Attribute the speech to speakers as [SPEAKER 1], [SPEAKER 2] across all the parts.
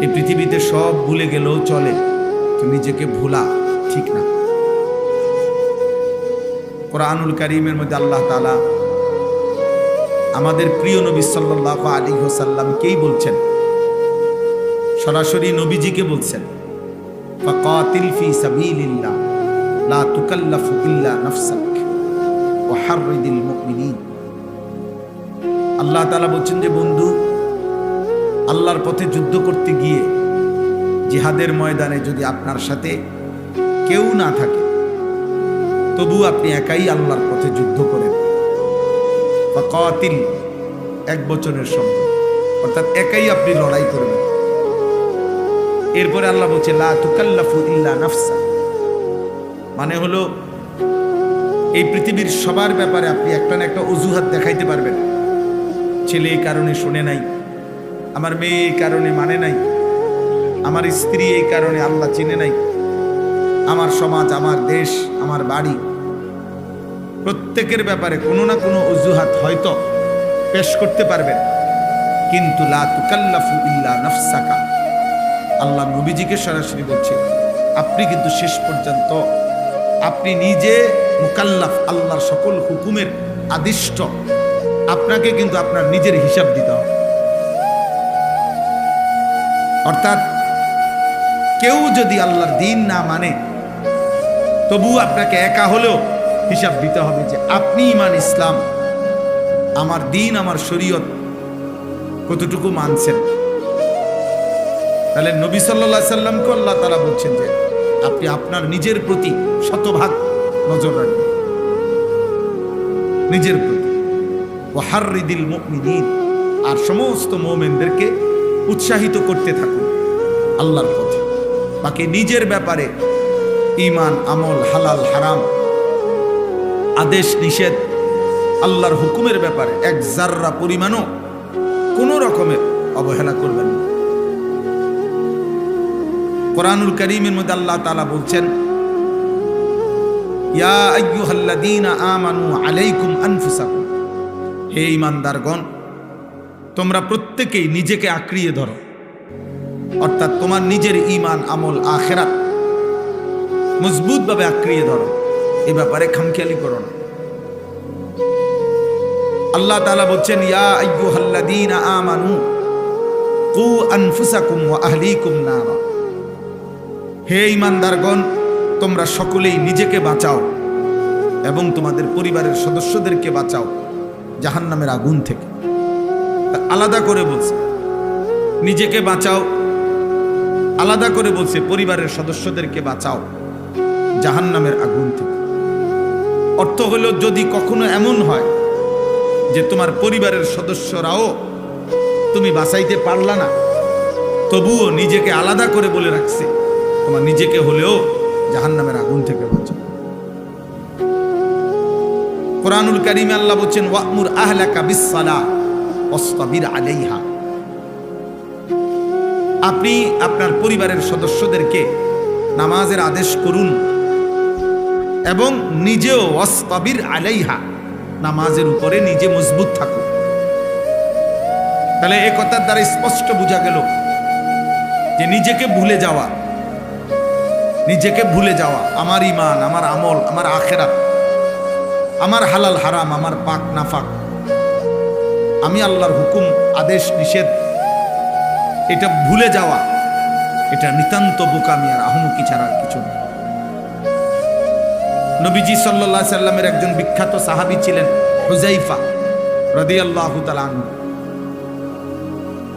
[SPEAKER 1] এই পৃথিবীতে সব ভুলে গেলেও চলে, তো নিজেকে ভোলা ঠিক না। কোরআনুল কারীমের মধ্যে আল্লাহ তাআলা আমাদের প্রিয় নবী সাল্লাল্লাহু আলাইহি ওয়াসাল্লামকেই বলছেন, সরাসরি নবীজিকে বলছেন, ফাকাতিল ফি সাবিলিল্লাহ লা তুকাল্লাফু ইল্লা নাফসাক ওয়া হাররিদিল মুমিনিন। আল্লাহ তাআলা বলছেন যে বন্ধু, আল্লাহর পথে যুদ্ধ করতে গিয়ে জিহাদের ময়দানে যদি আপনার সাথে কেউ না থাকে, তবু আপনি একাই আল্লাহর পথে যুদ্ধ করেন। ফাকাতিল এক বচনের শব্দ, অর্থাৎ একাই আপনি লড়াই করবেন। এরপরে আল্লাহ বলছে লা তুকাল্লাফু ইল্লা নাফসা, মানে হলো এই পৃথিবীর সবার ব্যাপারে আপনি একটা না একটা অজুহাত দেখাইতে পারবেন। ছেলে এই কারণে শুনে নাই, আমার মেয়ে এই কারণে মানে নাই, আমার স্ত্রী এই কারণে আল্লাহ চিনে নাই, আমার সমাজ, আমার দেশ, আমার বাড়ি, প্রত্যেকের ব্যাপারে কোনো না কোনো অজুহাত হয়তো পেশ করতে পারবেন। কিন্তু লা তুকাল্লাফু ইল্লা নাফসাকা, আল্লাহ নবীজিকে সরাসরি বলছে আপনি কিন্তু শেষ পর্যন্ত আপনি নিজে মুকাল্লাফ, আল্লাহর সকল হুকুমের আদিষ্ট, আপনাকে কিন্তু আপনার নিজের হিসাব দিতে হবে। অর্থাৎ কেউ যদি আল্লাহর দ্বীন না মানে, তবু আপনাকে একা হলেও হিসাব দিতে হবে যে আপনি ইমান ইসলাম, আমার দ্বীন, আমার শরীয়ত কতটুকু মানছেন। তাহলে নবী সাল্লাল্লাহু আলাইহি সাল্লামকে আল্লাহ তাআলা বলছেন যে আপনি আপনার নিজের প্রতি শতভাগ নজর রাখবেন, নিজের প্রতি। ওয়া হাররিদিল মুমিনিন, আর সমস্ত মুমিনদেরকে উৎসাহিত করতে থাকুন আল্লাহর পথে। বাকি নিজের ব্যাপারে ঈমান, আমল, হালাল হারাম, আদেশ নিষেধ, আল্লাহর হুকুমের ব্যাপারে এক জাররা পরিমাণও কোনো রকমের অবহেলা করবেন না। কোরআনুল কারীমের মধ্যে আল্লাহ তাআলা বলছেন, ইয়া আইয়ুহাল্লাযীনা আমানু আলাইকুম আনফুসাকুম, হে ঈমানদারগণ, তোমরা প্রত্যেকেই নিজেকে আঁকড়িয়ে ধরো। অর্থাৎ তোমার নিজের ঈমান, আমল, আখিরাত মজবুতভাবে আঁকড়িয়ে ধরো, এই ব্যাপারে খামখেয়ালি করো না। আল্লাহ তাআলা বলছেন, ইয়া আইয়ুহাল্লাযীনা আমানু কু আনফুসাকুম ওয়া আহলিকুম নারা, হে ঈমানদারগণ, তোমরা সকলেই নিজেকে বাঁচাও এবং তোমাদের পরিবারের সদস্যদেরকে বাঁচাও জাহান্নামের আগুন থেকে। আলাদা করে বলছে নিজেকে বাঁচাও, আলাদা করে বলছে পরিবারের সদস্যদেরকে বাঁচাও জাহান্নামের আগুন থেকে। অর্থ হলো, যদি কখনো এমন হয় যে তোমার পরিবারের সদস্যরাও তুমি বাঁচাইতে পারলা না, তবুও নিজেকে আলাদা করে বলে রাখছে তোমার নিজেকে হলেও জাহান্নামের আগুন থেকে বাঁচাও। কোরআনুল কারীমে আল্লাহ বলছেন, ওয়া'মুর আহলাকা বিস-সালাহ ওয়াসতাবির আলাইহা, আপনি আপনার পরিবারের সদস্যদেরকে নামাজের আদেশ করুন এবং নিজেও ওয়াসতাবির আলাইহা, নামাজের উপরে নিজে মজবুত থাকুন। তাহলে এই কথার দ্বারা স্পষ্ট বোঝা গেল যে নিজেকে ভুলে যাওয়া, নিজেকে ভুলে যাওয়া, আমার ঈমান, আমার আমল, আমার আখিরাত, আমার হালাল হারাম, আমার পাক নাফাক, আমি আল্লাহর হুকুম, আদেশ নিষেধ, এটা ভুলে যাওয়া, এটা নিতান্ত বোকামি আর আহমকি ছাড়া আর কিছু না। নবীজি সাল্লাল্লাহু আলাইহি সাল্লামের একজন বিখ্যাত সাহাবী ছিলেন হুযায়ফা রাদিয়াল্লাহু তাআলা আনহু।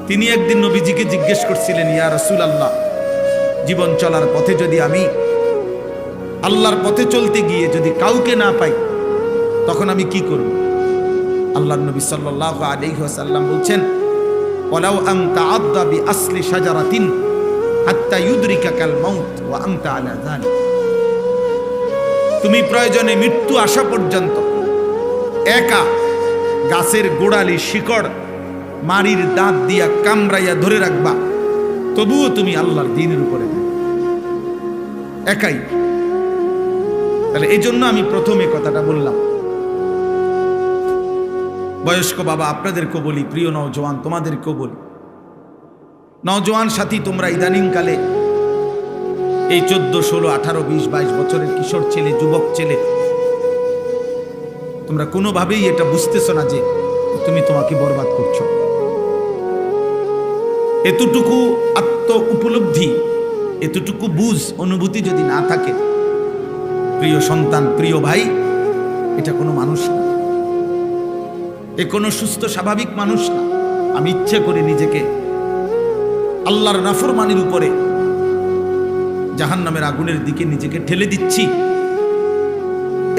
[SPEAKER 1] তিনি একদিন নবীজিকে জিজ্ঞেস করছিলেন, ইয়া রাসূলুল্লাহ, জীবন চলার পথে যদি আমি আল্লাহর পথে চলতে গিয়ে যদি কাউকে না পাই, তখন আমি কি করব? আল্লাহর নবী সাল্লাল্লাহু আলাইহি ওয়াসাল্লাম বলছেন, ওয়ালাউ আনতা আদা বিআসলি শাজারাতিন হাত্তা ইউদরিকাকাল মাউত ওয়া আনতা আলা যালিক, তুমি প্রয়োজনে মৃত্যু আসা পর্যন্ত একা গাছের গোড়ালি শিকড় মারির দাঁত দিয়া কামড়াইয়া ধরে রাখবা, তবুও তুমি আল্লাহর দ্বীনের উপরে একাই। তাহলে এই জন্য আমি প্রথমে কথাটা বললাম। বয়স্ক বাবা আপনাদেরকেও বলি, প্রিয় নওজোয়ান তোমাদেরকেও বলি, নওজোয়ান সাথী, তোমরা ইদানিংকালে এই 14, 16, 18, 20, 22 বছরের কিশোর ছেলে, যুবক ছেলে, তোমরা কোনোভাবেই এটা বুঝতেছো না যে তুমি তোমাকে বরবাদ করছো। এতটুকু আত্ম উপলব্ধি, এতটুকু বুঝ, অনুভূতি যদি না থাকে, প্রিয় সন্তান, প্রিয় ভাই, এটা কোনো মানুষ না, এ কোনো সুস্থ স্বাভাবিক মানুষ না। আমি ইচ্ছে করে নিজেকে আল্লাহর নাফরমানির উপরে জাহান্নামের আগুনের দিকে নিজেকে ঠেলে দিচ্ছি,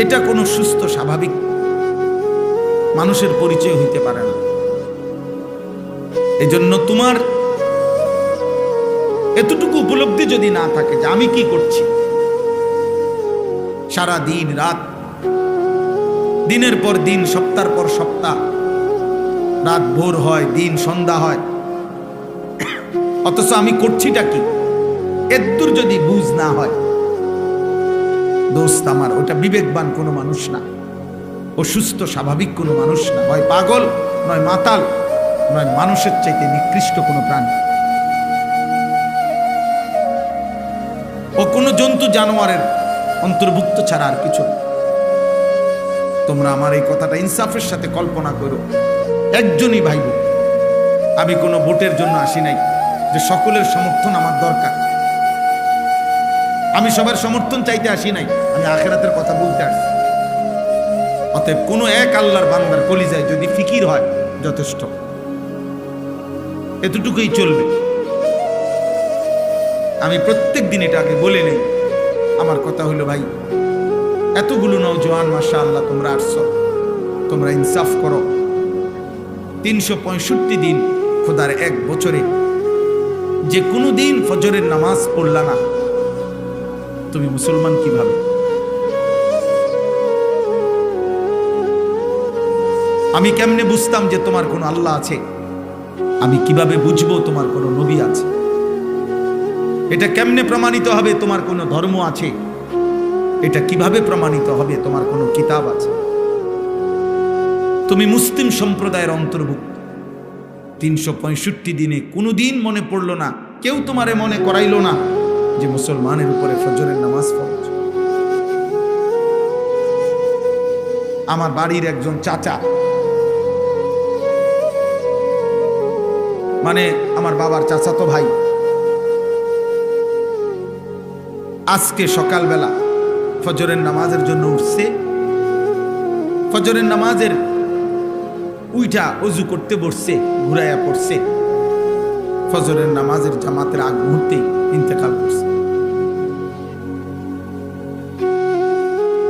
[SPEAKER 1] এটা কোনো সুস্থ স্বাভাবিক মানুষের পরিচয় হইতে পারে না। এজন্য তোমার এতটুকু উপলব্ধি যদি না থাকে যে আমি কি করছি, সারা দিন রাত, দিনের পর দিন, সপ্তাহের পর সপ্তাহ, রাত ভোর হয়, দিন সন্ধ্যা হয়, অথচ আমি করছিটা কি, এদ্দুর যদি বুঝ না হয়, দোস্ত আমার, ওটা বিবেকবান কোনো মানুষ না, ও সুস্থ স্বাভাবিক কোনো মানুষ না, হয় পাগল, নয় মাতাল, নয় মানুষের চাইতে নিকৃষ্ট কোনো প্রাণী। ও কোনো জন্তু জানোয়ারের অন্তর্ভুক্ত ছাড়া আর কিছু না। তোমরা আমার এই কথাটা ইনসাফের সাথে কল্পনা করো। একজনই ভাইব, আমি কোনো ভোটের জন্য আসি নাই যে সকলের সমর্থন আমার দরকার, আমি সবার সমর্থন চাইতে আসি নাই, আমি আখিরাতের কথা বলতে আসছি। অতএব কোনো এক আল্লাহর বান্দার কলিজায় যদি ফিকির হয়, যথেষ্ট, এতটুকুই চলবে। আমি প্রত্যেক দিন এটাকে বলে নেই। আমার কথা হলো, ভাই, এতগুলো নওজোয়ান মাশাআল্লাহ তোমরা আসছো, তোমরা ইনসাফ করো। 365 দিন খোদার এক বছরে যে কোনো দিন ফজরের নামাজ পড়লা না, তুমি মুসলমান কিভাবে? আমি কেমনে বুঝতাম যে তোমার কোনো আল্লাহ আছে? আমি কিভাবে বুঝবো তোমার কোনো নবী আছে? এটা কেমনে প্রমাণিত হবে তোমার কোনো ধর্ম আছে? এটা কিভাবে প্রমাণিত হবে তোমার কোনো কিতাব আছে? তুমি মুসলিম সম্প্রদায়ের অন্তর্ভুক্ত। 365 দিনে কোনো দিন মনে পড়লো না, কেউ তোমারে মনে করাইলো না যে মুসলমানের উপরে ফজরের নামাজ ফরজ। আমার বাড়ির একজন চাচা, মানে আমার বাবার চাচাতো ভাই, আজকে সকালবেলা ফজরের নামাজের জন্য উঠছে। ফজরের নামাজের উইটা অজু করতে বসছে, ঘুরাইয়া পড়ছে, ফজরের নামাজের জামাতের আগ মুহূর্তে ইন্তেকাল করছে।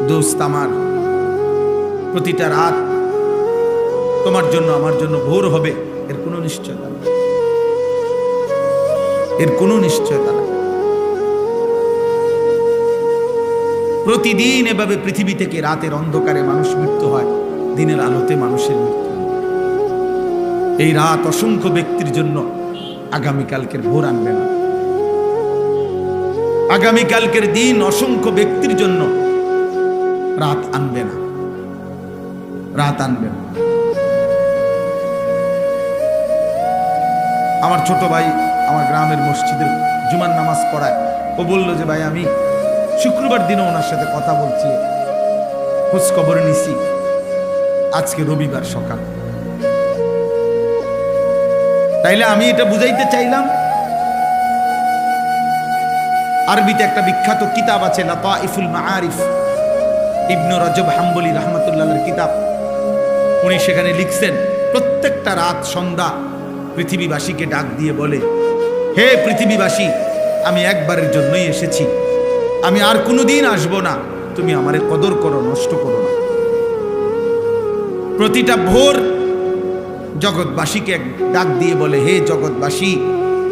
[SPEAKER 1] দোস্ত আমার, প্রতিটা রাত তোমার জন্য আমার জন্য ভোর হবে, এর কোনো নিশ্চয়তা নেই, এর কোনো নিশ্চয়তা নেই। প্রতিদিন এভাবে পৃথিবী থেকে রাতের অন্ধকারে মানুষ মৃত্যু হয়, দিনের আলোতে মানুষের মৃত্যু হয়। এই রাত অসংখ্য ব্যক্তির জন্য আগামীকালকের ভোর আনবে না। আগামীকালকের দিন অসংখ্য ব্যক্তির জন্য রাত আনবে না, রাত আনবে না। আমার ছোট ভাই আমার গ্রামের মসজিদের জুমার নামাজ পড়ায়, ও বলল যে ভাই, আমি শুক্রবার দিনও ওনার সাথে কথা বলছি, খোঁজ খবর নিছি, আজকে রবিবার সকাল। তাইলে আমি এটা বুঝাইতে চাইলাম, আরবিতে একটা বিখ্যাত কিতাব আছে, লাতাইফুল মাআরিফ, ইবনে রজব হাম্বলি রাহমাতুল্লাহর কিতাব। উনি সেখানে লিখছেন, প্রত্যেকটা রাত সন্ধ্যা পৃথিবীবাসীকে ডাক দিয়ে বলে, হে পৃথিবীবাসী, আমি একবারের জন্যই এসেছি, আমি আর কোনোদিন আসবো না, তুমি আমারে কদর করো, নষ্ট করো না। প্রতিটা ভোর জগৎবাসীকে ডাক দিয়ে বলে, হে জগৎবাসী,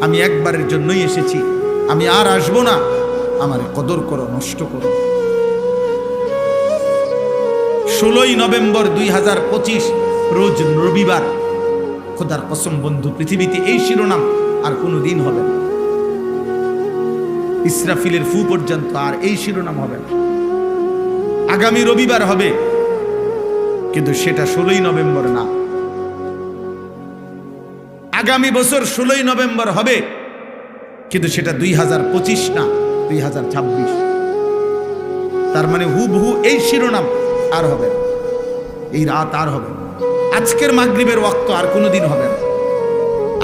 [SPEAKER 1] আমি একবারের জন্যই এসেছি, আমি আর আসবো না, আমারে কদর করো, নষ্ট করো। 16ই নভেম্বর 2025 রোজ রবিবার, খোদার কসম বন্ধু, পৃথিবীতে এই শিরোনাম আর কোনো দিন হবে না, ইসরাফিলের ফু পর্যন্ত আর এই শিরোনাম হবে না। আগামী রবিবার হবে, কিন্তু সেটা 16ই নভেম্বর না। আগামী বছর 16ই নভেম্বর হবে, কিন্তু সেটা 2025 না, 2026। তার মানে হুবহু এই শিরোনাম আর হবে না, এই রাত আর হবে না, আজকের মাগরিবের ওয়াক্ত আর কোনোদিন হবে না,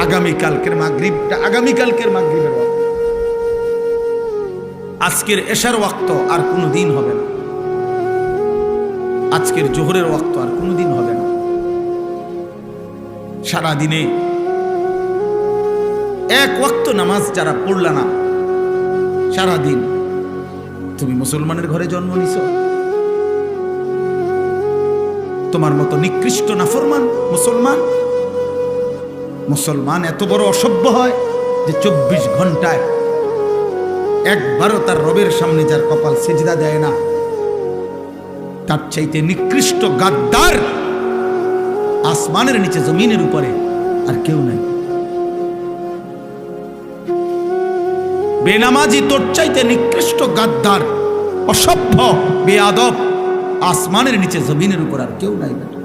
[SPEAKER 1] আগামীকালকের মাগরিবটা আগামীকালকের মাগরিবের ওয়াক্ত, আজকের এশার ওয়াক্ত আর কোনোদিন হবে না, আজকের জোহরের ওয়াক্ত আর কোনোদিন হবে না। সারা দিনে এক ওয়াক্ত নামাজ যারা পড়লা না সারা দিন, তুমি মুসলমানের ঘরে জন্ম নিছো? তোমার মতো নিকৃষ্ট নাফরমান মুসলমান এত বড় অসভ্য হয় যে 24 ঘন্টায় একবারও তার রবের সামনে যার কপাল সেজদা দেয় না, তার চাইতে নিকৃষ্ট গাদ্দার আসমানের নিচে জমিনের উপরে আর কেউ নাই। বেনামাজি তোর চাইতে নিকৃষ্ট গাদ্দার, অসভ্য, বেয়াদব আসমানের নিচে জমিনের উপর আর কেউ নাই। বেটা,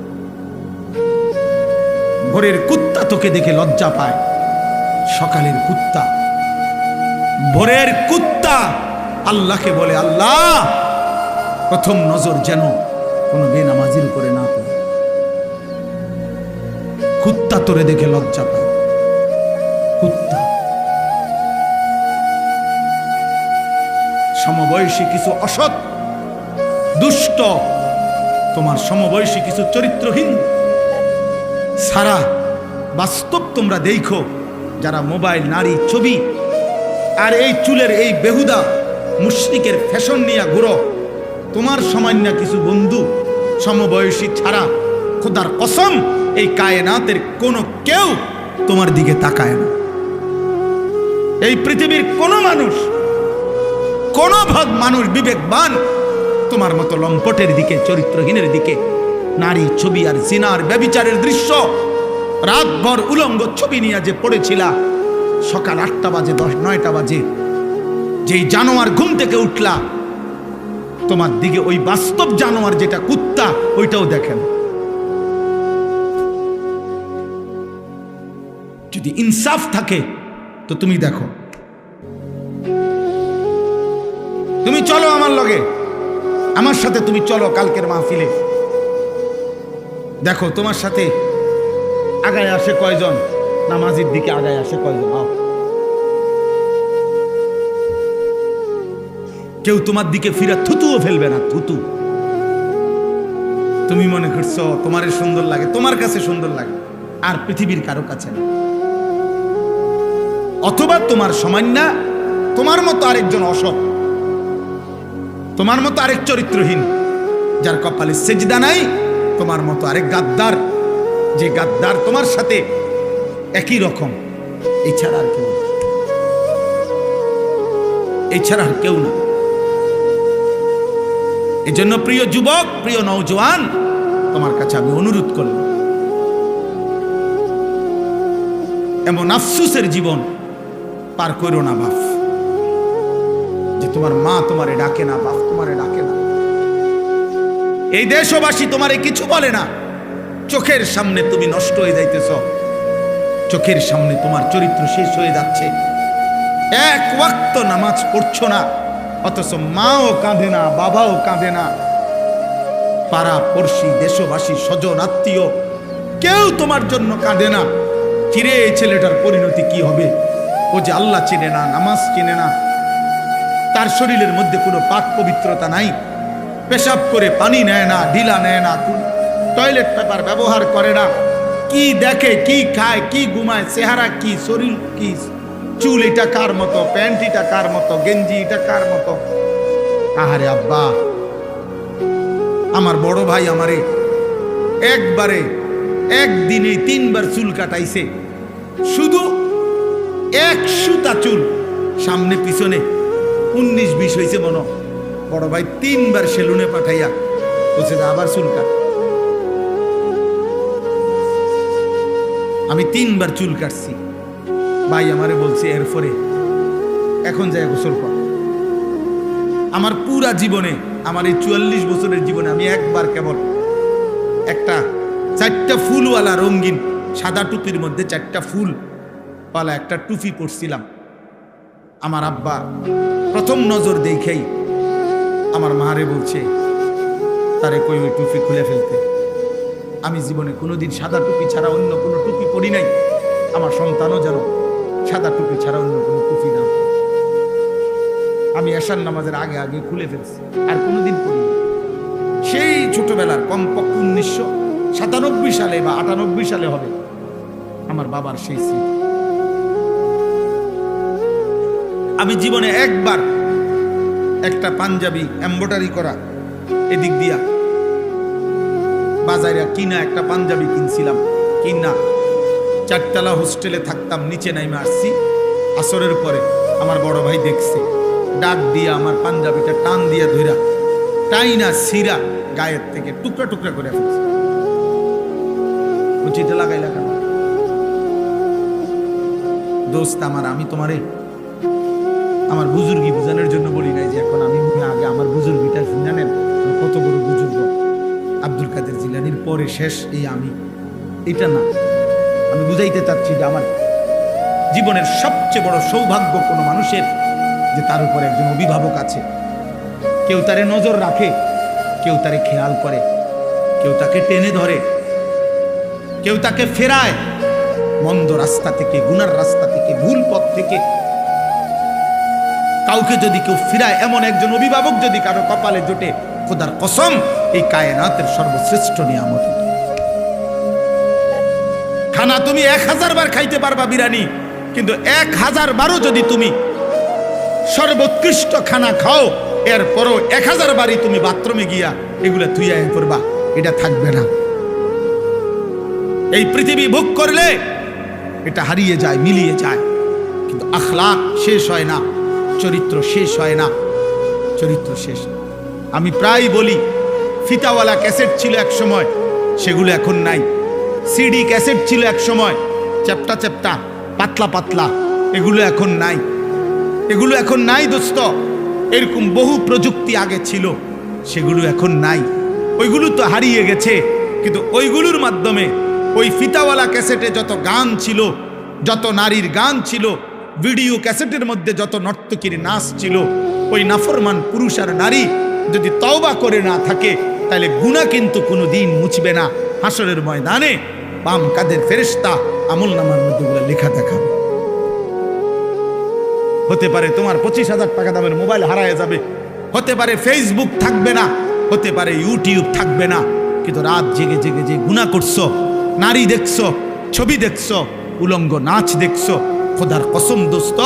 [SPEAKER 1] ভোরের কুত্তা তোকে দেখে লজ্জা পায়, সকালের কুত্তা, ভোরের কুত্তা আল্লাহকে বলে, আল্লাহ প্রথম নজর যেন কোনো বেনামাজির উপরে না পড়ে। কুত্তা তোরে দেখে লজ্জা পায়, কুত্তা। সমবয়সী কিছু অসৎ দুষ্ট, তোমার সমবয়সী কিছু চরিত্রহীন সারা বাস্তব তোমরা দেখো, যারা মোবাইল, নারী, ছবি আর এই চুলের এই বেহুদা মুশরিকের ফ্যাশন নিয়ে ঘুরো, তোমার সামান্য কিছু বন্ধু সমবয়সী ছাড়া খোদার কসম এই কায়নাতের কোনো কেউ তোমার দিকে তাকায় না। এই পৃথিবীর কোনো মানুষ, কোন ভাগ মানুষ বিবেকবান তোমার মতো লম্পটের দিকে, চরিত্রহীনের দিকে, নারী, ছবি আর জিনার ব্যভিচারের দৃশ্য রাতভর উলঙ্গ ছবি নিয়ে যে পড়েছিলা, সকাল 8টা বাজে 9টা বাজে যেই জানোয়ার ঘুম থেকে উঠলা, তোমার দিকে ওই বাস্তব জানোয়ার যেটা কুত্তা, ওইটাও দেখেন। যদি ইনসাফ থাকে তো তুমি দেখো, তুমি চলো আমার লগে, আমার সাথে তুমি চলো কালকের মাহফিলে, দেখো তোমার সাথে আগায় আসে কয়জন, নামাজের দিকে আগায় আসে কয়জন। কেউ তোমার দিকে ফিরে থুতুও ফেলবে না, থুতু। তুমি মনে করছো তোমার সুন্দর লাগে, তোমার কাছে সুন্দর লাগে, আর পৃথিবীর কারো কাছে না। অথবা তোমার সামান্য, তোমার মতো আরেকজন অসৎ, তোমার মতো আরেক চরিত্রহীন যার কপালে সেজদা নাই, তোমার মতো আরেক গাদ্দার, যে গাদ্দার তোমার সাথে একই রকম, এছাড়া আর কেউ, এছাড়া আর কেউ না। এই জন্য প্রিয় যুবক, প্রিয় নওজোয়ান, তোমার কাছে আমি অনুরোধ করলাম, এমন আফসোসের জীবন পার করো না বাপ, যে তোমার মা তোমারে ডাকে না, বাপ তোমারে ডাকে না, এই দেশবাসী তোমারে কিছু বলে না, চোখের সামনে তুমি নষ্ট হয়ে যাইতেছ, চোখের সামনে তোমার চরিত্র শেষ হয়ে যাচ্ছে, এক ওয়াক্ত নামাজ পড়ছো না, অথচ মাও কাঁদে না, বাবাও কাঁদে না, পাড়া পড়শি, দেশবাসী, স্বজন, আত্মীয় কেউ তোমার জন্য কাঁদে না। কিরে এই ছেলেটার পরিণতি কি হবে? ও যে আল্লাহ চেনে না, নামাজ চেনে না, তার শরীরের মধ্যে কোনো পাক পবিত্রতা নাই, পেশাব করে পানি নেয় না, ঢিলা নেয় না, টয়লেট পেপার ব্যবহার করে না, কি দেখে, কি খায়, কি ঘুমায়, চেহারা কি, শরীর কি, চুল এটা কার মতো, প্যান্ট এটা কার মতো, গেঞ্জি এটা কার মতো। আহারে আব্বা, আমার বড় ভাই আমারে একবারে একদিনে 3 বার চুল কাটাইছে, শুধু এক সুতা চুল, সামনে পিছনে 19-20 হয়েছে মনো। বড় ভাই 3 বার সেলুনে পাঠাইয়া বলছে আবার চুল কাট। আমি 3 বার চুল কাটছি, ভাই আমারে বলছে এরপরে এখন যাই গোসল কর। আমার পুরা জীবনে, আমার এই 44 বছরের জীবনে আমি একবার কেবল একটা 4টা ফুলওয়ালা রঙিন সাদা টুপির মধ্যে 4টা ফুল পালা একটা টুপি পরছিলাম। আমার আব্বা প্রথম নজর দেখেই আমার মারে বলছে তারে কই ওই টুপি খুলে ফেলতে। আমি জীবনে কোনোদিন সাদা টুপি ছাড়া অন্য কোনো টুপি পরি নাই। আমার সন্তানও যেন সাদা টুপি ছাড়া অন্য কোনো টুপি না পরে। আমি এশার নামাজের আগে আগে খুলে ফেলছি, আর কোনোদিন পরি না। সেই ছোটবেলার কমপক্ষে 1997 সালে বা 98 সালে হবে আমার বাবার সেই স্মৃতি। আমি জীবনে একবার একটা পাঞ্জাবি এমব্রয়ডারি করা এদিক দিয়া বাজারে কিনা একটা পাঞ্জাবি কিনছিলাম। কিনা 4তলা হোস্টেলে থাকতাম, নিচে নাইমে আসছি। আসরের পরে আমার বড় ভাই দেখছে, ডাক দিয়া আমার পাঞ্জাবিটা টান দিয়া ধইরা টাইনা সিরা গায়ের থেকে টুকরা টুকরা করে ফেলছে। চিঠি লাগাইলা কেন? দোস্ত আমার, আমি তোমারে আমার বুজুর্গি বুঝানোর জন্য বলি নাই যে এখন আমি আগে আমার বুজুর্গিটা জানেন কত বড় বুজুর্গ। আব্দুল কাদের জিলানীর পরে শেষ এই আমি, এটা না। আমি বুঝাইতে চাচ্ছি যে আমার জীবনের সবচেয়ে বড় সৌভাগ্য কোনো মানুষের যে তার উপর একজন অভিভাবক আছে। কেউ তারে নজর রাখে, কেউ তারে খেয়াল করে, কেউ তাকে টেনে ধরে, কেউ তাকে ফেরায় মন্দ রাস্তা থেকে, গুনার রাস্তা থেকে, ভুল পথ থেকে। কাউকে যদি কেউ ফিরায় এমন একজন অভিভাবক যদি কারো কপালে জোটে, খোদার কসম এই কায়নাতের সর্বশ্রেষ্ঠ নিয়ামত। খানা তুমি 1000 বার খাইতে পারবা বিরিয়ানি, কিন্তু 1000 বারও যদি তুমি সর্বোৎকৃষ্ট খানা খাও, এরপরও 1000 বারই তুমি বাথরুমে গিয়া এগুলা তুইয়া করবা, এটা থাকবে না। এই পৃথিবী ভোগ করলে এটা হারিয়ে যায়, মিলিয়ে যায়, কিন্তু আখলাক শেষ হয় না, চরিত্র শেষ হয় না, চরিত্র শেষ। আমি প্রায় বলি ফিতাওয়ালা ক্যাসেট ছিল এক সময়, সেগুলো এখন নাই। সিডি ক্যাসেট ছিল এক সময়, চ্যাপ্টা চ্যাপ্টা, পাতলা পাতলা, এগুলো এখন নাই। এগুলো এখন নাই দোস্ত। এরকম বহু প্রযুক্তি আগে ছিল, সেগুলো এখন নাই। ওইগুলো তো হারিয়ে গেছে, কিন্তু ওইগুলোর মাধ্যমে ওই ফিতাওয়ালা ক্যাসেটে যত গান ছিল, যত নারীর গান ছিল, ভিডিও ক্যাসেটের মধ্যে যত নর্তকীর নাচ ছিল, ওই নাফরমান পুরুষ আর নারী যদি তওবা করে না থাকে, তাহলে গুনাহ কিন্তু কোনো দিন মুছবে না। হাসরের ময়দানে বাম কাদের ফেরেশতা আমল নামার মধ্যে গুলো লেখা দেখাবে। হতে পারে তোমার 25,000 টাকা দামের মোবাইল হারায় যাবে, হতে পারে ফেসবুক থাকবে না, হতে পারে ইউটিউব থাকবে না, কিন্তু রাত জেগে জেগে যে গুনাহ করছো, নারী দেখছো, ছবি দেখছো, উলঙ্গ নাচ দেখছো, খোদার কসম দোস্ত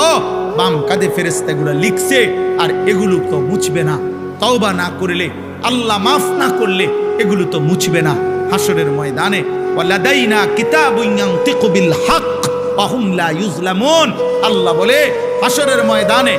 [SPEAKER 1] বাম কাঁধে ফেরেশতা এগুলো লিখছে, আর এগুলো তো মুছবে না। তওবা না করলে, আল্লাহ মাফ না করলে এগুলো তো মুছবে না। হাসরের ময়দানে ওয়ালাদাইনা কিতাবুন ইয়ানতিকু বিল হক ওয়া হুম লা ইউজলামুন, আল্লাহ বলে হাসরের ময়দানে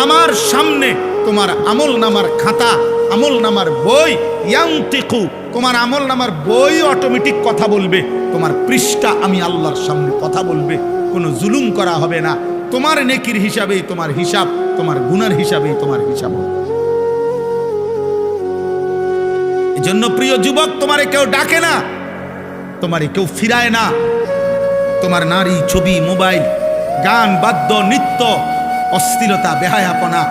[SPEAKER 1] আমার সামনে তোমার আমল নামার খাতা, আমল নামার বই, ইয়ানতিকু, তোমার আমল নামার বই অটোমেটিক কথা বলবে, তোমার পৃষ্ঠা আমি আল্লাহর সামনে কথা বলবে, কোনো জুলুম করা হবে না। তোমার নেকির হিসাবেই তোমার হিসাব, তোমার গুনার হিসাবেই তোমার হিসাব হবে। এজন্য প্রিয় যুবক, তোমারে কেউ ডাকে না, তোমারে কেউ ফিরায় না। তোমার নারী, ছবি, মোবাইল, গান, বাদ্য, নৃত্য, অস্থিরতা, বেহায়াপনা,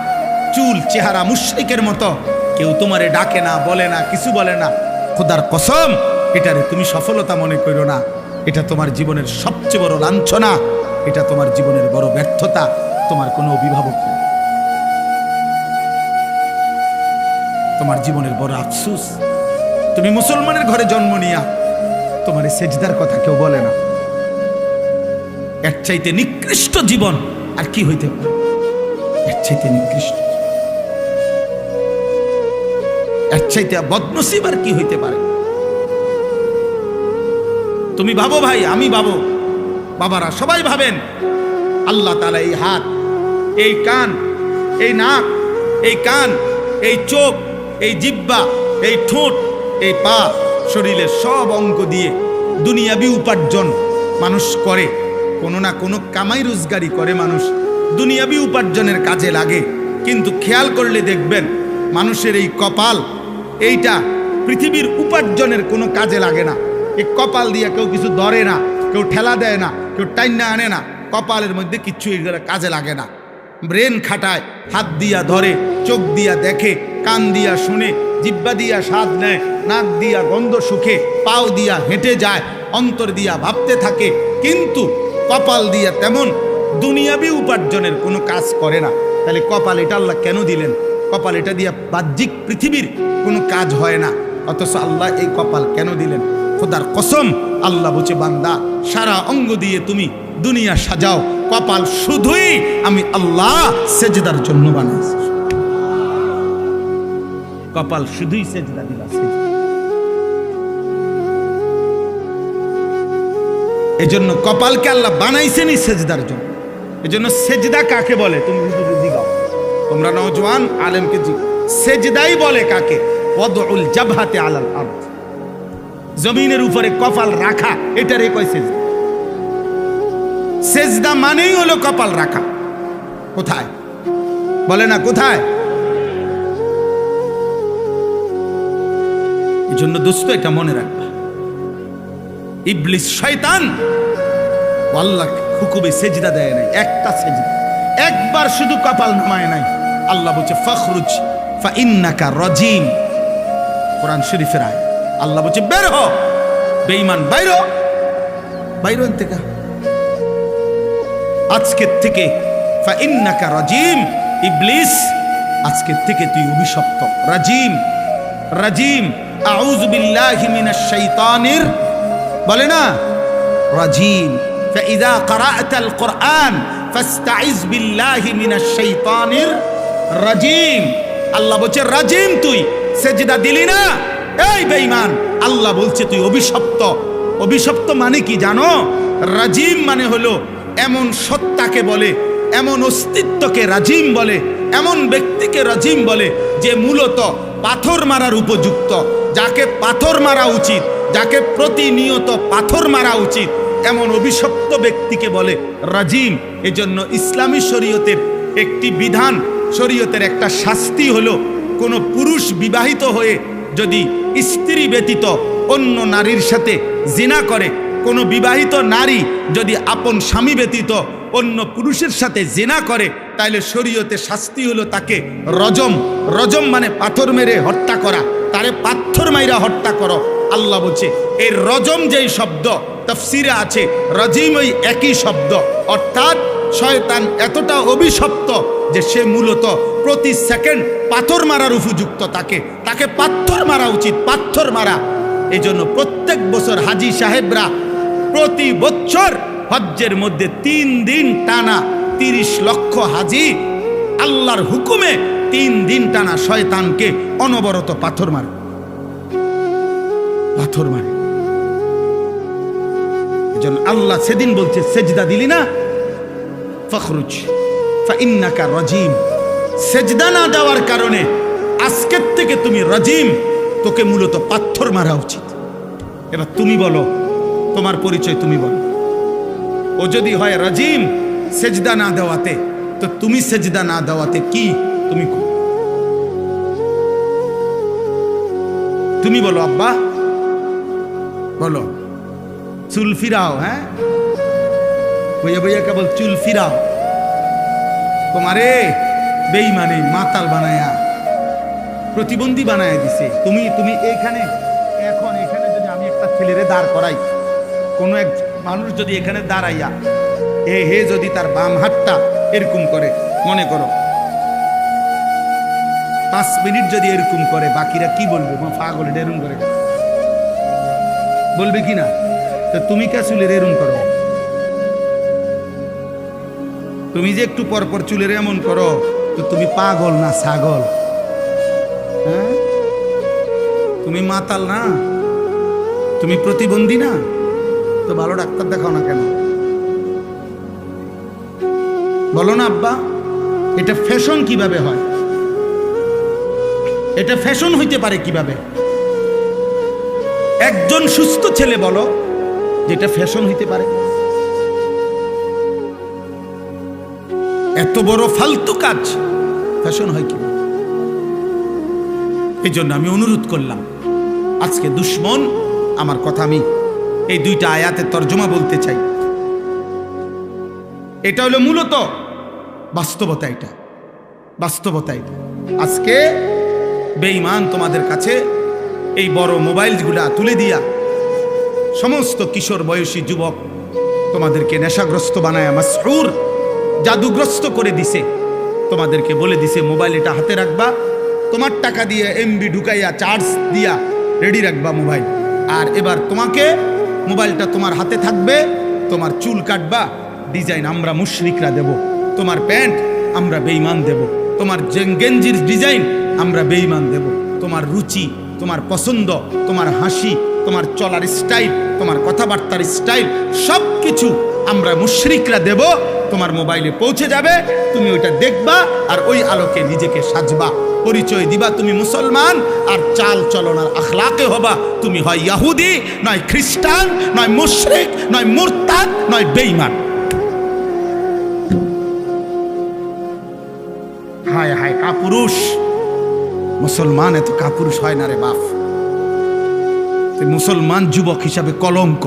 [SPEAKER 1] চুল, চেহারা মুশরিকের মতো কেউ তোমারে ডাকে না, বলে না, কিছু বলে না। খোদার কসম এটারে তুমি সফলতা মনে করো না, এটা তোমার জীবনের সবচেয়ে বড় লাঞ্ছনা, এটা তোমার জীবনের বড় ব্যর্থতা। তোমার কোনো অভিভাবক নেই, তোমার জীবনের বড় আফসোস। তুমি মুসলমানের ঘরে জন্ম নিয়া তোমার সেজদার কথা কেউ বলে না। এর চাইতে নিকৃষ্ট জীবন আর কি হইতে পারে? এর চাইতে নিকৃষ্ট, এর চাইতে বদনসিব আর কি হইতে পারে? তুমি ভাবো ভাই, আমি ভাবো, বাবারা সবাই ভাবেন, আল্লাহ তাআলা এই হাত, এই কান, এই নাক, এই কান, এই চোখ, এই জিহ্বা, এই ঠোঁট, এই পা, শরীরের সব অঙ্গ দিয়ে দুনিয়াবি উপার্জন মানুষ করে, কোনো না কোনো কামাই রোজগারি করে মানুষ, দুনিয়াবি উপার্জনের কাজে লাগে। কিন্তু খেয়াল করলে দেখবেন মানুষের এই কপাল, এইটা পৃথিবীর উপার্জনের কোনো কাজে লাগে না। এই কপাল দিয়ে কেউ কিছু ধরে না, কেউ ঠেলা দেয় না, কেউ টাইনা আনে না, কপালের মধ্যে কিচ্ছু কাজে লাগে না। ব্রেন খাটায়, হাত দিয়া ধরে, চোখ দিয়া দেখে, কান দিয়া শুনে, জিহ্বা দিয়া স্বাদ নেয়, নাক দিয়া গন্ধ শুকে, পাও দিয়া হেঁটে যায়, অন্তর দিয়া ভাবতে থাকে, কিন্তু কপাল দিয়া তেমন দুনিয়াবি উপার্জনের কোনো কাজ করে না। তাহলে কপাল এটা আল্লাহ কেন দিলেন? কপাল এটা দিয়া বাহ্যিক পৃথিবীর কোনো কাজ হয় না, অথচ আল্লাহ এই কপাল কেন দিলেন? খোদার কসম, আল্লাহ বলছে, বান্দা সারা অঙ্গ দিয়ে তুমি দুনিয়া সাজাও, কপাল শুধুই আমি আল্লাহ সেজদার জন্য বানাইছি। কপাল শুধুই সেজদা দিলা। এজন্য কপালকে আল্লাহ বানাইছেনই সেজদার জন্য। এজন্য সেজদা কাকে বলে তুমি জিগাও, তোমরা নওজওয়ান আলেমকে জিগাও, সেজদাই বলে কাকে? ওয়াদউল জাবহাতি আলাল আরদ, জমিনের উপরে কপাল রাখা, এটারে কয় সেজদা। সেজদা মানেই হলো কপাল রাখা। কোথায় বলে না, কোথায়? এই জন্য দোস্ত এটা মনে রাখবা, ইবলিস শয়তান আল্লাহ হুকুমে সেজদা দেয় নাই, একটা সেজদা, একবার শুধু কপাল নামায় নাই। আল্লাহ বলছে ফখরুজ ফাইন্নাকা রাজিম, কোরআন শরীফের আয়াত। আল্লাহ বলছে বের হ বেঈমান, বাইরো বাইরো থেকে আজকের থেকে, ফাইন্নাকা রাজিম, ইবলিস আজকের থেকে তুই অভিশপ্ত। রাজিম, রাজিম আউযু বিল্লাহি মিনাশ শাইতানির, বলে না রাজিম। ফাইযা ক্বরা'তাল কুরআন ফাস্তাইজ বিল্লাহি মিনাশ শাইতানির রাজিম। আল্লাহ বলছে রাজিম, তুই সেজদা দিলি না, এই বেঈমান, আল্লাহ বলছে তুই অভিশপ্ত। অভিশপ্ত মানে কি জানো? রাজিম মানে হলো এমন সত্তাকে বলে, এমন অস্তিত্বকে রাজিম বলে, এমন ব্যক্তিকে রাজিম বলে যে মূলত পাথর মারার উপযুক্ত, যাকে পাথর মারা উচিত, যাকে প্রতিনিয়ত পাথর মারা উচিত, এমন অভিশপ্ত ব্যক্তিকে বলে রাজিম। এজন্য ইসলামী শরীয়তের একটি বিধান, শরীয়তের একটা শাস্তি হলো, কোনো পুরুষ বিবাহিত হয়ে যদি স্ত্রী ব্যতীত অন্য নারীর সাথে জিনা করে, কোনো বিবাহিত নারী যদি আপন স্বামী ব্যতীত অন্য পুরুষের সাথে জিনা করে, তাহলে শরীয়তে শাস্তি হলো তাকে রজম। রজম মানে পাথর মেরে হত্যা করা, তারে পাথর মাইরা হত্যা করো। আল্লাহ বলছে এই রজম যেই শব্দ তাফসিরে আছে, রাজিম ওই একই শব্দ, অর্থাৎ শয়তান এতটা অভিশপ্ত যে সে মূলত প্রতি সেকেন্ড পাথর মারার উপযুক্ত, তাকে পাথর মারা উচিত, পাথর মারা। এই জন্য প্রত্যেক বছর হাজি সাহেবরা প্রতি বছর হজ্জের মধ্যে 3 দিন টানা 30 লক্ষ হাজি আল্লাহর হুকুমে 3 দিন টানা শয়তানকে অনবরত পাথর মারে, পাথর মারে। এজন্য আল্লাহ সেদিন বলছে সেজদা দিলি না, ফখরুজ ফাইন্নাকা রাজিম, সেজদা না দেওয়ার কারণে আজকের থেকে তুমি রাজিম, তোকে মূলত পাথর মারা উচিত। এবার তুমি বলো, তোমার পরিচয় তুমি বলো। ও যদি হয় রাজিম সেজদা না দেওয়াতে, তো তুমি সেজদা না দেওয়াতে কি? তুমি বলো আব্বা, বলো। চুল ফিরাও, হ্যাঁ ভইয়া ভইয়া কেবল চুল ফিরাও, তোমারে বেঈমানে মাতাল বানায়া প্রতিবন্ধী বানায়া দিছে। তুমি এইখানে, এখন এখানে যদি আমি একটা ছেলেরে দাঁড় করাই, কোনো এক মানুষ যদি এখানে দাঁড়াইয়া হে যদি তার বাম হাতটা এরকম করে, মনে করো 5 মিনিট যদি এরকম করে, বাকিরা কি বলবে? পাগল এরকম করে বলবে কি না? তো তুমি কে চুলের এরকম করো? তুমি যে একটু পর পর চুলের এমন করো, তো তুমি পাগল না ছাগল? হ্যাঁ, তুমি মাতাল না, তুমি প্রতিবন্ধী না, তো ভালো ডাক্তার দেখাও না কেন? বলো না আব্বা, এটা ফ্যাশন কিভাবে হয়? এটা ফ্যাশন হইতে পারে কিভাবে? একজন সুস্থ ছেলে বলো যেটা ফ্যাশন হইতে পারে? এত বড় ফালতু কাজ ফ্যাশন হয় কি? এই জন্য আমি অনুরোধ করলাম, আজকে দুশ্মন, আমার কথা আমি এই দুইটা আয়াতের তর্জমা বলতে চাই। এটা হলো মূলত বাস্তবতা। এটা বাস্তবতা। এটা আজকে বেঈমান তোমাদের কাছে এই বড় মোবাইলগুলা তুলে দিয়া সমস্ত কিশোর বয়সী যুবক তোমাদেরকে নেশাগ্রস্ত বানায়, মাসহুর জাদুগ্রস্ত করে দিছে। তোমাদেরকে বলে দিছে মোবাইল এটা হাতে রাখবা, তোমার টাকা দিয়ে এমবি ঢুকাইয়া চার্জ দিয়া রেডি রাখবা মোবাইল। আর এবার তোমাকে মোবাইলটা তোমার হাতে থাকবে, তোমার চুল কাটবা ডিজাইন আমরা মুশরিকরা দেব, তোমার প্যান্ট আমরা বেঈমান দেব, তোমার গেঞ্জির ডিজাইন আমরা বেঈমান দেব, তোমার রুচি, তোমার পছন্দ, তোমার হাসি, তোমার চলার স্টাইল, তোমার কথাবার্তার স্টাইল সব কিছু আমরা মুশরিকরা দেব। তোমার মোবাইলে পৌঁছে যাবে, তুমি ওইটা দেখবা আর ওই আলোকে নিজেকে সাজবা, পরিচয় দিবা তুমি মুসলমান। আর চাল চলন আর আখলাকে হবা তুমি হয় ইহুদি, নয় খ্রিস্টান, নয় মুশরিক, নয় মুরতাদ, নয় বেঈমান। হায় হায় কাপুরুষ! মুসলমান এত কাপুরুষ হয় না রে বাপ। মুসলমান যুবক হিসাবে কলঙ্ক।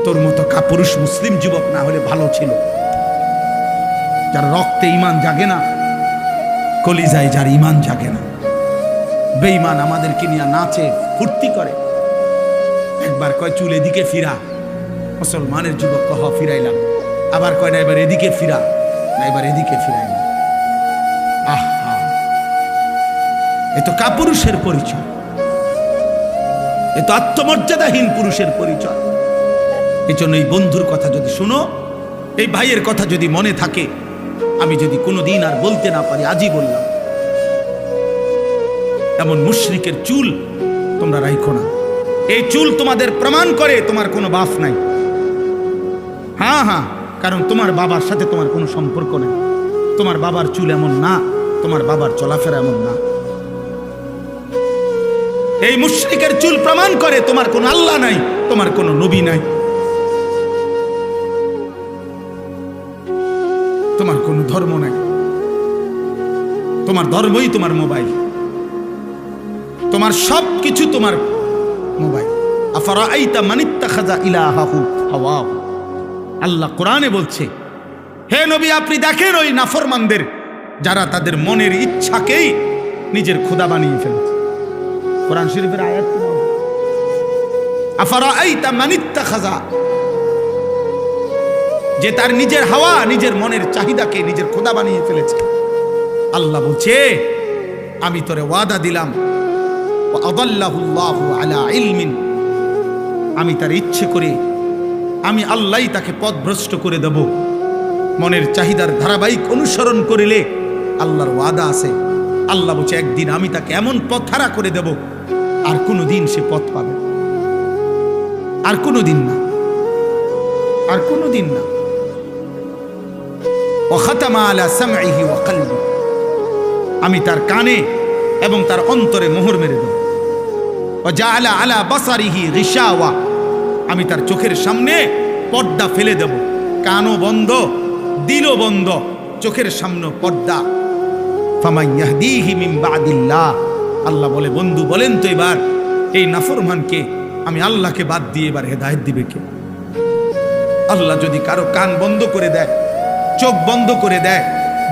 [SPEAKER 1] তোর মতো কাপুরুষ মুসলিম যুবক না হলে ভালো ছিল, যার রক্তে ইমান জাগে না, কলিজায় যার ইমান জাগে না। বেঈমান আমাদেরকে নিয়ে নাচে, ফুর্তি করে। একবার কয় চুল এদিকে ফিরা, মুসলমানের যুবক কহ ফিরাইলাম। আবার কয় না এবার এদিকে ফিরা, না এবার এদিকে ফিরাইলাম। আহা, এ তো কাপুরুষের পরিচয়, এ তো আত্মমর্যাদাহীন পুরুষের পরিচয়। এই জন্য এই বন্ধুর কথা যদি শুনো, এই ভাইয়ের কথা যদি মনে থাকে, আমি যদি কোনোদিন আর বলতে না পারি, আজই বললাম, এমন মুশরিকের চুল তোমরা রাখো না। এই চুল তোমাদের প্রমাণ করে তোমার কোনো বাপ নাই। হ্যাঁ হ্যাঁ, কারণ তোমার বাবার সাথে তোমার কোনো সম্পর্ক নেই। তোমার বাবার চুল এমন না, তোমার বাবার চলাফেরা এমন না। এই মুশরিকের চুল প্রমাণ করে তোমার কোনো আল্লাহ নাই, তোমার কোনো নবী নাই, তোমার কোনো ধর্ম নাই। তোমার ধর্মই তোমার মোবাইল, তোমার সব কিছু তোমার মোবাইল। আফারাআইতা মান ইত্তাখাযা ইলাহাহু হাওয়াহু। আল্লাহ কোরআনে বলছে, হে নবী আপনি দেখেন ওই নাফরমানদের যারা তাদের মনের ইচ্ছাকেই নিজের খোদা বানিয়ে ফেলেছে। কোরআন শরীফের আয়াত, আফারাআইতা মান ইত্তাখাযা, যে তার নিজের হাওয়া, নিজের মনের চাহিদাকে নিজের খোদা বানিয়ে ফেলেছে। আল্লাহ বলছে, আমি তোরে ওয়াদা দিলাম, ওয়া আদাল্লাহুল্লাহু আলা ইলমিন, আমি তার ইচ্ছে করে, আমি আল্লাহই তাকে পথভ্রষ্ট করে দেব। মনের চাহিদার ধারাবাহিক অনুসরণ করিলে আল্লাহর ওয়াদা আছে। আল্লাহ বলছে, একদিন আমি তাকে এমন পথহারা করে দেব, আর কোনো দিন সে পথ পাবে, আর কোনো দিন না, আর কোনো দিন না। ওয়াখাতামা আলা সামঈহি ওয়া কলবি, আমি তার কানে এবং তার অন্তরে মোহর মেরে দেব। ওয়া জাআলা আলা বাসারিহি গিশাওয়া, আমি তার চোখের সামনে পর্দা ফেলে দেব। কানও বন্ধ, দিলও বন্ধ, চোখের সামনে পর্দা। ফামান ইয়াহদিহি মিন বাদিল্লাহ, আল্লাহ বলে, বন্ধু বলেন তো এবার এই নাফরমানকে আমি আল্লাহকে বাদ দিয়ে এবার হেদায়েত দিবে কে? আল্লাহ যদি কারো কান বন্ধ করে দেয়, চোখ বন্ধ করে দেয়,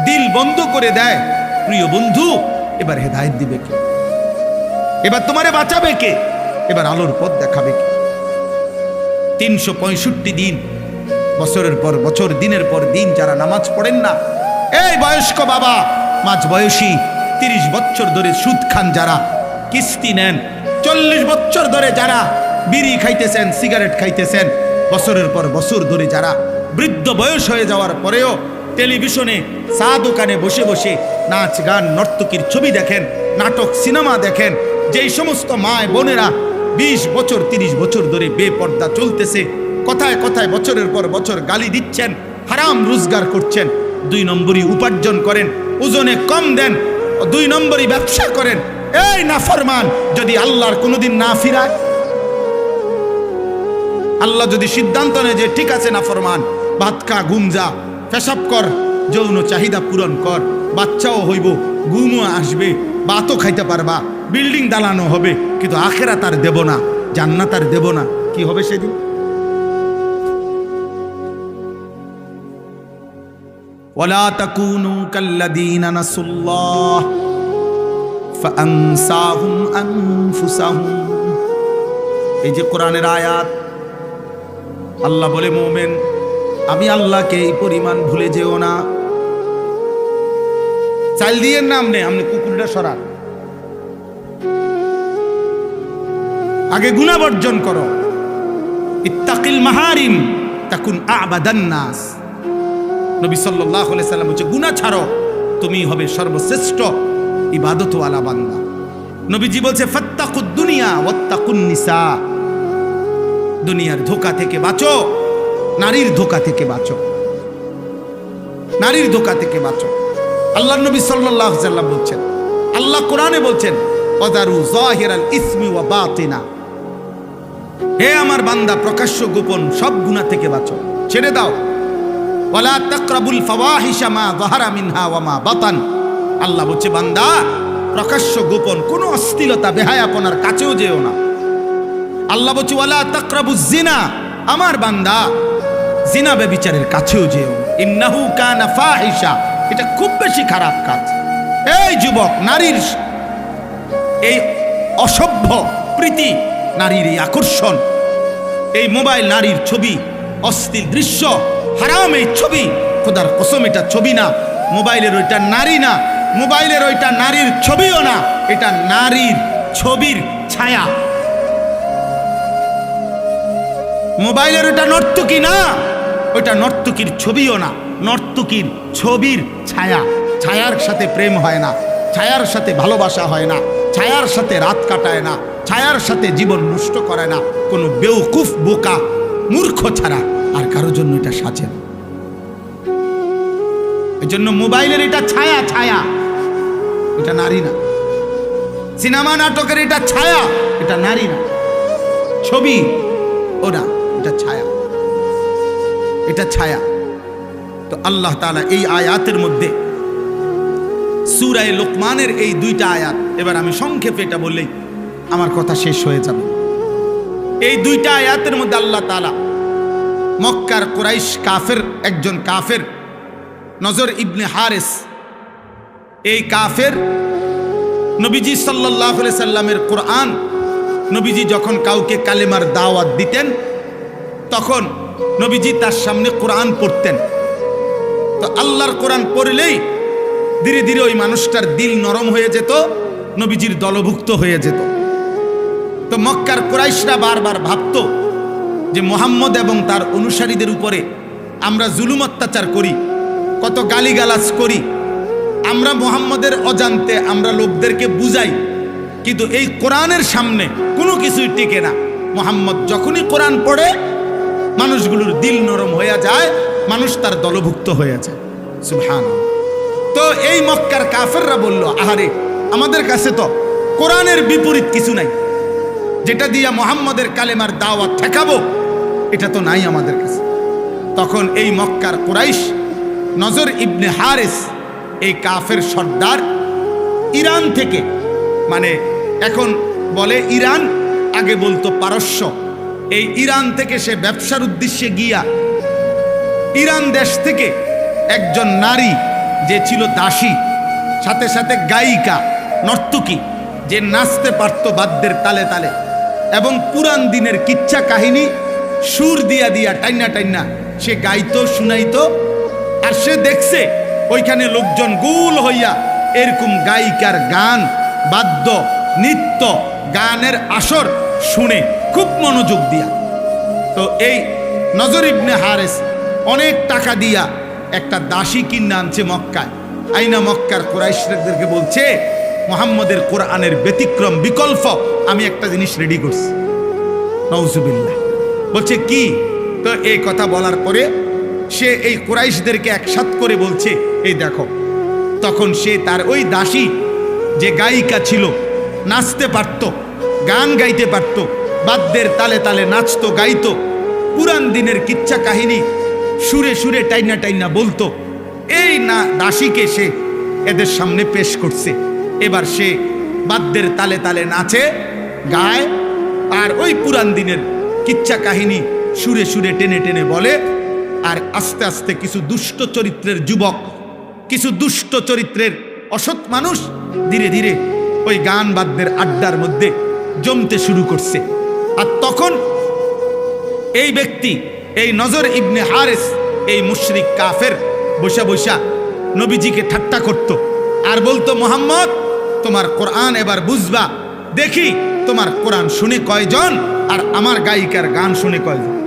[SPEAKER 1] দিল বন্ধ করে দেয়, প্রিয় বন্ধু এবার হেদায়েত দিবে কে? এবার তোমারে বাঁচাবে কে? এবার আলোর পথ দেখাবে কে? 365 দিন, বছরের পর বছর, দিনের পর দিন যারা নামাজ পড়েন না, এই বয়স্ক বাবা, মাঝ বয়সী 30 বছর ধরে সুদ খান যারা, কিস্তি নেন, 40 বছর ধরে যারা বিড়ি খাইতেছেন, সিগারেট খাইতেছেন, বছরের পর বছর ধরে যারা বৃদ্ধ বয়স হয়ে যাওয়ার পরেও টেলিভিশনে চা দোকানে বসে বসে নাচ গান নর্তকীর ছবি দেখেন, নাটক সিনেমা দেখেন, যেই সমস্ত মায় বোনেরা 20 বছর 30 বছর ধরে বেপর্দা চলতেছে, কথায় কথায় বছরের পর বছর গালি দিচ্ছেন, হারাম রোজগার করছেন, 2 নম্বরই উপার্জন করেন, ওজনে কম দেন, 2 নম্বরই ব্যবসা করেন। এই নাফরমান যদি আল্লাহর কোনোদিন না ফিরায়, আল্লাহ যদি সিদ্ধান্ত নেয় যে ঠিক আছে নাফরমান, ভাত খা, ঘুম যা, পেশাব কর, যৌন চাহিদা পূরণ কর, বাচ্চাও হইব, ঘুমও আসবে, ভাতও খাইতে পারবা, বিল্ডিং দালানো হবে, কিন্তু আখেরাত আর দেব না, জান্নাত আর দেব না, কি হবে সেদিন? ওয়ালা তাকুনু কাল্লাযীনা নাসুল্লাহ ফাআনসাহুম আনফুসাহুম। এই যে কোরআনের আয়াত, আল্লাহ বলে মুমিন আমি আল্লাহকে এই পরিমাণ ভুলে যেও না। চাল দিয়ে নাম নে, আপনি কুকুরটা সরান, আগে গুনাহ বর্জন করো। ইত্তাকিল মাহারিম তাকুন আবাদান নাস। নবী সাল্লাল্লাহু আলাইহি সাল্লাম বলেছে গুনাহ ছাড়ো, তুমি হবে সর্বশ্রেষ্ঠ ইবাদতওয়ালা বান্দা। নবীজি বলছে ফাত্তাকুদ দুনিয়া ওয়াত্তাকুন নিসা। দুনিয়ার ধোঁকা থেকে বাঁচো, নারীর ধোঁকা থেকে বাঁচো, নারীর ধোঁকা থেকে বাঁচো। আল্লাহ নবী সাল্লাল্লাহু আলাইহি সাল্লাম বলছেন, আল্লাহ কোরআনে বলছেন ওয়াদারু যাহিরাল ইসমি ওয়া বাতিনা। হে আমার বান্দা, প্রকাশ্য গোপন সব গুনাহ থেকে বাঁচো, ছেড়ে দাও। ওয়ালা তাকরাবুল ফাওয়াহিশা মা যাহারা মিনহা ওয়া মা বাতান। আল্লাহ বলছে বান্দা প্রকাশ্য গোপন কোনো অশ্লীলতা বেহায়াপনার কাছেও যেও না। আল্লাহ বলছে ওয়ালা তাকরাবুজ জিনা, আমার বান্দা জিনা ব্যভিচারের কাছেও যেও না। ইন্নাহু কানা ফাহিশা, এটা খুব বেশি খারাপ কাজ। এই যুবক, নারীর এই অসভ্য প্রীতি, নারীর এই আকর্ষণ, এই মোবাইল নারীর ছবি, অশ্লীল দৃশ্য, হারাম এই ছবি, খোদার কসম এটা ছবি না, মোবাইলের ওইটা নারী না, মোবাইলের ওইটা নারীর ছবিও না, এটা নারীর ছবির ছায়া। মোবাইলের ওটা নর্তকী না, ওটা নর্তকীর ছবিও না, নর্তকীর ছবির ছায়া। ছায়ার সাথে প্রেম হয় না, ছায়ার সাথে ভালোবাসা হয় না, ছায়ার সাথে রাত কাটায় না, ছায়ার সাথে জীবন নষ্ট করে না কোনো বেউকুফ বোকা মূর্খ ছাড়া আর কারোর জন্য এটা সাজে না। এই জন্য মোবাইলের এটা ছায়া, ছায়া, এটা নারী না। সিনেমা নাটকের এটা ছায়া, এটা নারী না। ছবি ওরা, এটা ছায়া, এটা ছায়া। তো আল্লাহ তাআলা এই আয়াতের মধ্যে সূরা লোকমানের এই দুইটা আয়াত, এবার আমি সংক্ষেপে এটা বললেই আমার কথা শেষ হয়ে যাবে। এই দুইটা আয়াতের মধ্যে আল্লাহ তাআলা মক্কার কুরাইশ কাফের, একজন কাফের নজর ইবনে হারিস, এই কাফের নবীজি সাল্লাল্লাহু আলাইহি সাল্লামের কোরআন, নবীজি যখন কাউকে কালেমার দাওয়াত দিতেন তখন নবীজি তার সামনে কোরআন পড়তেন। তো আল্লাহর কোরআন পড়লেই ধীরে ধীরে ওই মানুষটার দিল নরম হয়ে যেত, নবীজির দলভুক্ত হয়ে যেত। তো মক্কার কুরাইশরা বারবার ভাবত যে মুহাম্মদ এবং তার অনুসারীদের উপরে আমরা জুলুম অত্যাচার করি, কত গালিগালাজ করি, আমরা মুহাম্মদের অজান্তে আমরা লোকদেরকে বুঝাই, কিন্তু এই কোরআনের সামনে কোনো কিছুই টিকে না। মুহাম্মদ যখনই কোরআন পড়ে মানুষগুলোর দিল নরম হয়ে যায়, মানুষ তার দলভুক্ত হয়ে যায়। সুবহানাল্লাহ। তো এই মক্কার কাফেররা বলল, আহারে আমাদের কাছে তো কোরআনের বিপরীত কিছু নাই, যেটা দিয়া মুহাম্মদের কালেমার দাওয়াত ঠেকাবো, এটা তো নাই আমাদের কাছে। তখন এই মক্কার কুরাইশ নজর ইবনে হারিস, এই কাফের সর্দার, ইরান থেকে, মানে এখন বলে ইরান, আগে বলতো পারস্য, এই ইরান থেকে সে ব্যবসার উদ্দেশ্যে গিয়া ইরান দেশ থেকে একজন নারী যে ছিল দাসী, সাথে সাথে গায়িকা, নর্তকী, যে নাচতে পারত বাদ্যের তালে তালে এবং পুরান দিনের কিচ্ছা কাহিনী সুর দিয়া দিয়া টাইনা টাইনা সে গাইতো, শুনাইতো। আর সে দেখছে ওইখানে লোকজন গোল হইয়া এরকম গায়িকার গান, বাদ্য, নৃত্য, গানের আসর শুনে খুব মনোযোগ দিয়া। তো এই নজর ইবনে হারিস অনেক টাকা দিয়া একটা দাসী কিনে আনছে মক্কায়, আইনা মক্কার কুরাইশদেরকে বলছে মুহাম্মদের কোরআনের ব্যতিক্রম বিকল্প আমি একটা জিনিস রেডি করছি। নাউজুবিল্লাহ। বলছে কি? তো এই কথা বলার পরে সে এই কুরাইশদেরকে একসাথ করে বলছে, এই দেখো। তখন সে তার ওই দাসী যে গায়িকা ছিল, নাচতে পারত, গান গাইতে পারত, বাদ্যের তালে তালে নাচতো, গাইতো, পুরান দিনের কিচ্ছা কাহিনী সুরে সুরে টাইনা টাইনা বলতো, এই না দাসীকে সে এদের সামনে পেশ করছে। এবার সে বাদ্যের তালে তালে নাচে, গায়, আর ওই পুরান দিনের কিচ্ছা কাহিনী সুরে সুরে টেনে টেনে বলে। আর আস্তে আস্তে কিছু দুষ্ট চরিত্রের যুবক, কিছু দুষ্ট চরিত্রের অসৎ মানুষ ধীরে ধীরে ওই গান বাদ্যের আড্ডার মধ্যে জমতে শুরু করছে। আর তখন এই ব্যক্তি, এই নজর ইবনে হারেস, এই মুশরিক কাফের বসা বসা নবীজিকে ঠাট্টা করত আর বলতো, মোহাম্মদ তোমার কোরআন এবার বুঝবা, দেখি তোমার কোরআন শুনে কয়জন আর আমার গায়িকার গান শুনে কয়জন।